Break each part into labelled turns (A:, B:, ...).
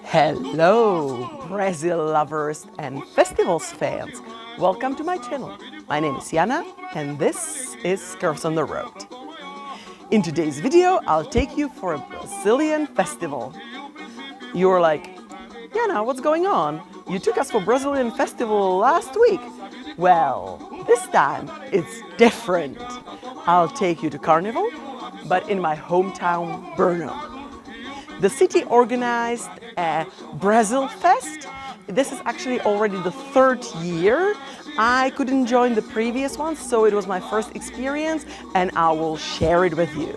A: Hello, Brazil lovers and festivals fans. Welcome to my channel. My name is Jana and this is Girls on the Road. In today's video, I'll take you for a Brazilian festival. You're like, Jana, what's going on? You took us for Brazilian festival last week. Well, this time it's different. I'll take you to carnival, but in my hometown, Brno. The city organized a Brazilfest. This is actually already the third year. I couldn't join the previous one, so it was my first experience and I will share it with you.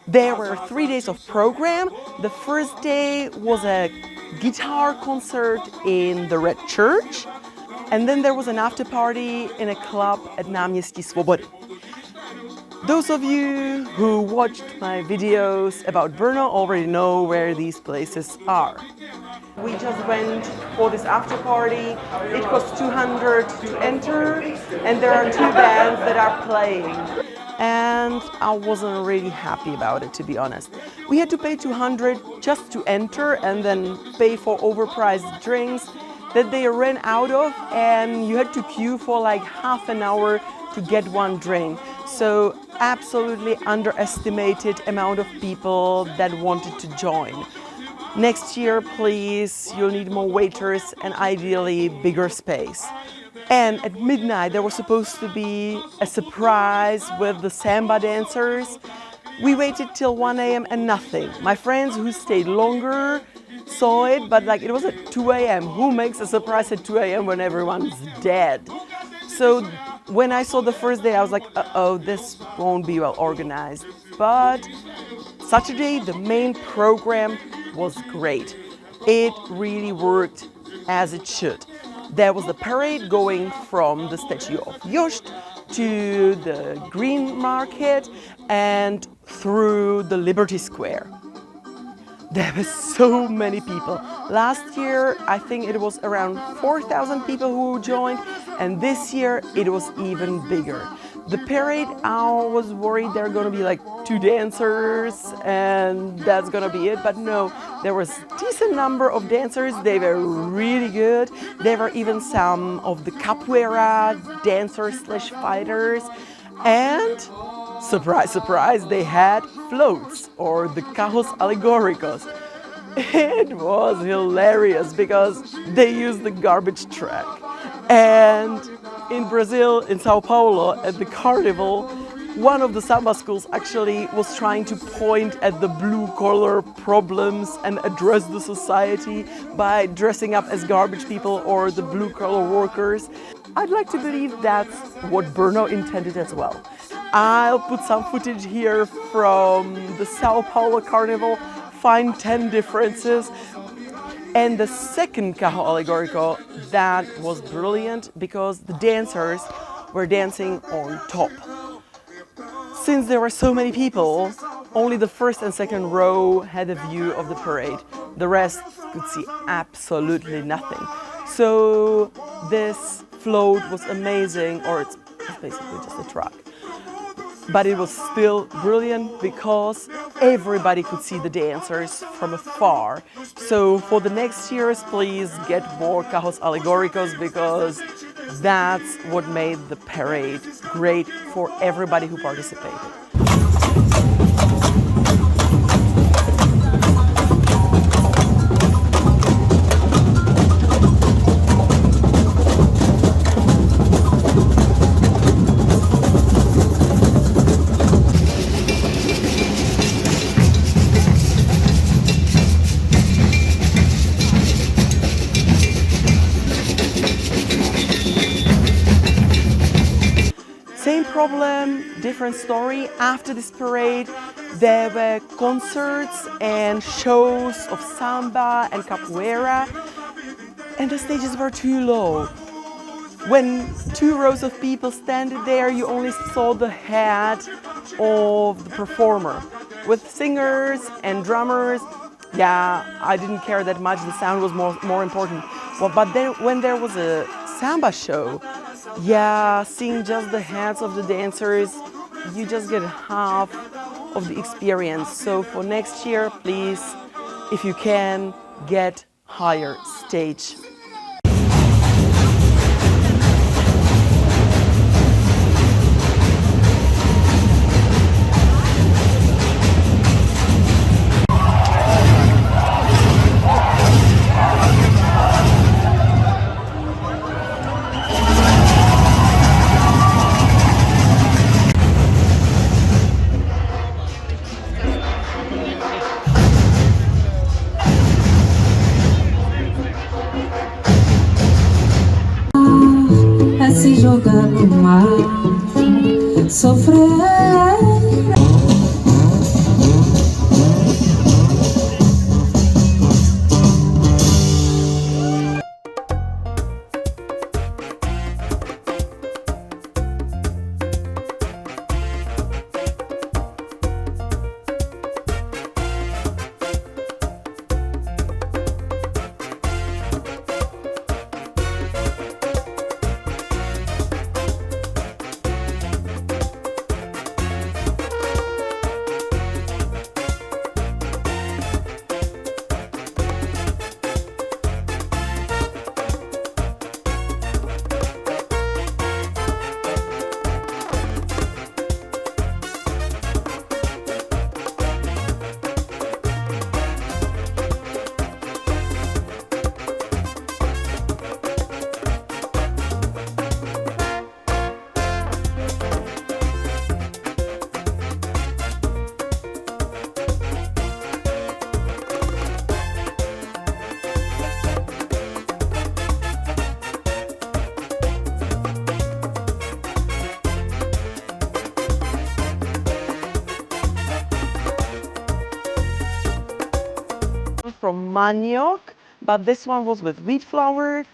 A: There were 3 days of program. The first day was a guitar concert in the Red Church, and then there was an after party in a club at Náměstí Svobody. Those of you who watched my videos about Brno already know where these places are. We just went for this after party. It costs 200 to enter, and there are 2 bands that are playing. And I wasn't really happy about it, to be honest. We had to pay 200 just to enter and then pay for overpriced drinks that they ran out of, and you had to queue for like half an hour to get one drink. So absolutely underestimated amount of people that wanted to join. Next year, please, you'll need more waiters and ideally bigger space. And at midnight, there was supposed to be a surprise with the samba dancers. We waited till 1 a.m. and nothing. My friends who stayed longer saw it, but like it was at 2 a.m. Who makes a surprise at 2 a.m. when everyone's dead? So when I saw the first day, I was like, uh-oh, this won't be well organized. But Saturday, the main program was great. It really worked as it should. There was the parade going from the statue of Jost to the Green Market and through the Liberty Square. There were so many people. Last year, I think it was around 4,000 people who joined, and this year it was even bigger. The parade, I was worried there are going to be like 2 dancers and that's going to be it, but no, there was a decent number of dancers. They were really good. There were even some of the capoeira dancers / fighters, and surprise, surprise, they had floats or the carros alegóricos. It was hilarious because they used the garbage truck. And in Brazil, in Sao Paulo, at the carnival, one of the samba schools actually was trying to point at the blue-collar problems and address the society by dressing up as garbage people or the blue-collar workers. I'd like to believe that's what Brno intended as well. I'll put some footage here from the Sao Paulo carnival, find 10 differences. And the second carro alegórico, that was brilliant because the dancers were dancing on top. Since there were so many people, only the first and second row had a view of the parade. The rest could see absolutely nothing. So this float was amazing, or it's basically just a truck. But it was still brilliant because everybody could see the dancers from afar. So for the next years, please get more carros alegóricos because that's what made the parade great for everybody who participated. Same problem, different story. After this parade, There were concerts and shows of samba and capoeira, and the stages were too low. When 2 rows of people standing there, you only saw the head of the performer. With singers and drummers, yeah, I didn't care that much. The sound was more important. Well, but then when there was a samba show, yeah, seeing just the heads of the dancers, you just get half of the experience. So for next year, please, if you can, get higher stage.
B: É se jogar no mar, sofrer.
A: From manioc, but this one was with wheat flour.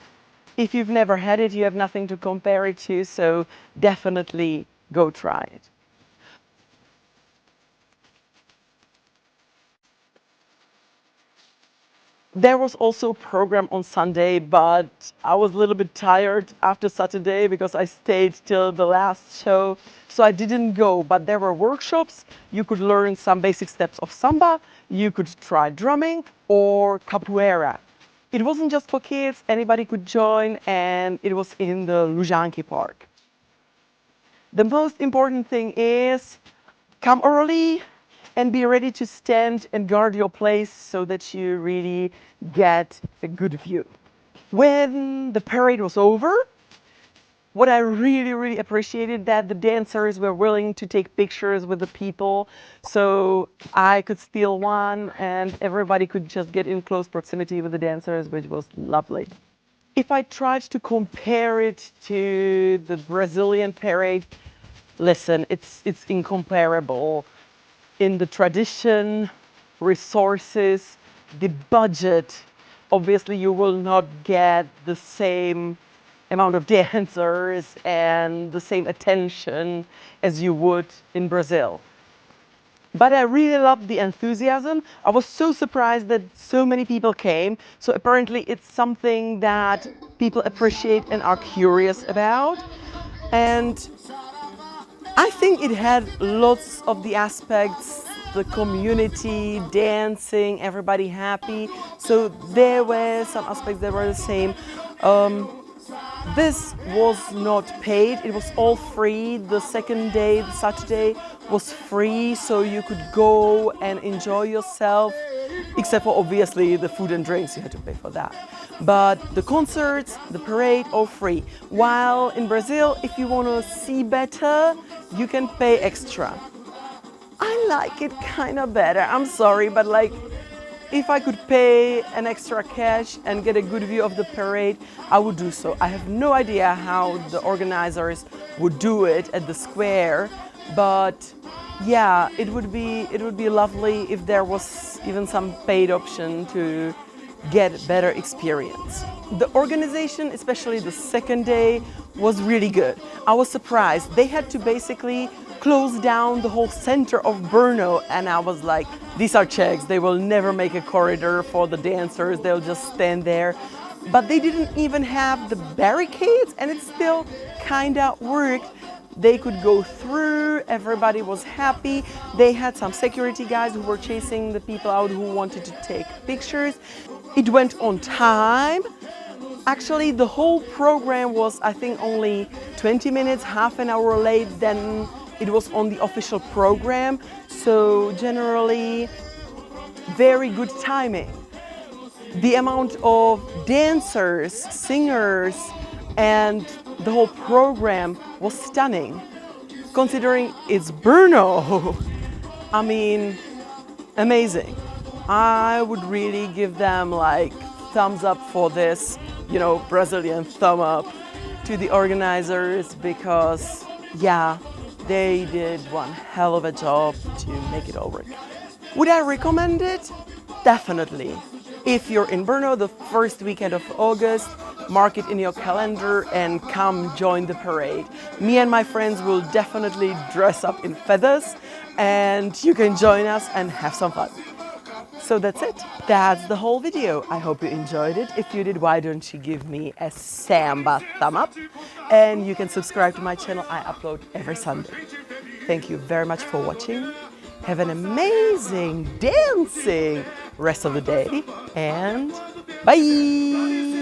A: If you've never had it, you have nothing to compare it to, so definitely go try it. There was also a program on Sunday, but I was a little bit tired after Saturday because I stayed till the last show, so I didn't go. But there were workshops. You could learn some basic steps of samba, you could try drumming or capoeira. It wasn't just for kids, anybody could join, and it was in the Lužanky Park. The most important thing is come early and be ready to stand and guard your place so that you really get a good view. When the parade was over, what I really appreciated that the dancers were willing to take pictures with the people, so I could steal one and everybody could just get in close proximity with the dancers, which was lovely. If I tried to compare it to the Brazilian parade, listen, it's incomparable in the tradition, resources, the budget. Obviously, you will not get the same amount of dancers and the same attention as you would in Brazil. But I really loved the enthusiasm. I was so surprised that so many people came. So apparently it's something that people appreciate and are curious about. And I think it had lots of the aspects, the community, dancing, everybody happy. So there were some aspects that were the same. This was not paid, it was all free. The second day, the Saturday, was free, so you could go and enjoy yourself, except for obviously the food and drinks, you had to pay for that. But the concerts, the parade, all free. While in Brazil, if you want to see better, you can pay extra. I like it kind of better, I'm sorry, but like, if I could pay an extra cash and get a good view of the parade, I would do so. I have no idea how the organizers would do it at the square, but yeah, it would be lovely if there was even some paid option to get better experience. The organization, especially the second day, was really good. I was surprised. They had to basically close down the whole center of Brno, and I was like, these are Czechs, they will never make a corridor for the dancers, they'll just stand there. But they didn't even have the barricades, and it still kinda worked. They could go through, everybody was happy. They had some security guys who were chasing the people out who wanted to take pictures. It went on time. Actually, the whole program was, I think, only 20 minutes, half an hour late than it was on the official program. So generally, very good timing. The amount of dancers, singers, and the whole program was stunning. Considering it's Brno, I mean, amazing. I would really give them like thumbs up for this, Brazilian thumb up to the organizers, because yeah, they did one hell of a job to make it all work. Would I recommend it? Definitely. If you're in Brno the first weekend of August, mark it in your calendar and come join the parade. Me and my friends will definitely dress up in feathers, and you can join us and have some fun. So that's it. That's the whole video. I hope you enjoyed it. If you did, why don't you give me a samba thumb up? And you can subscribe to my channel. I upload every Sunday. Thank you very much for watching. Have an amazing dancing rest of the day, and bye!